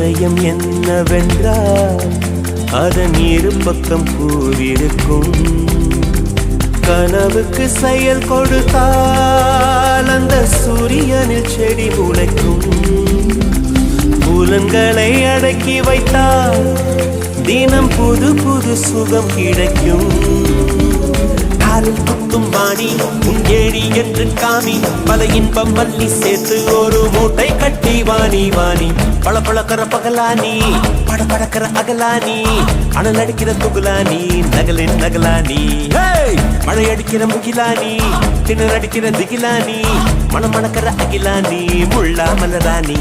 அதிசயம் என்னவென்றால் அதன் இரு பக்கம் கூறிருக்கும். கனவுக்கு செயல் கொடுத்தால் அந்த சூரியனில் செடி முளைக்கும். புலன்களை அடக்கி வைத்தால் தினம் புது புது சுகம் கிடைக்கும். காலில் குத்தும் வாணி உன் ஏழி என்று காமி, பல இன்பம் மல்லி சேர்த்து ஒரு மூட்டை கட்டி வாணி வாணி. பழ பழக்கிற பகலானி, பட படக்கிற அகலானி, அனல் அடிக்கிற துகுலானி, நகலின் நகலானி. மழை அடிக்கிற முகிலானி, திணற அடிக்கிற திகிலானி, மணமணக்கிற அகிலானி, முள்ளா மலரானி.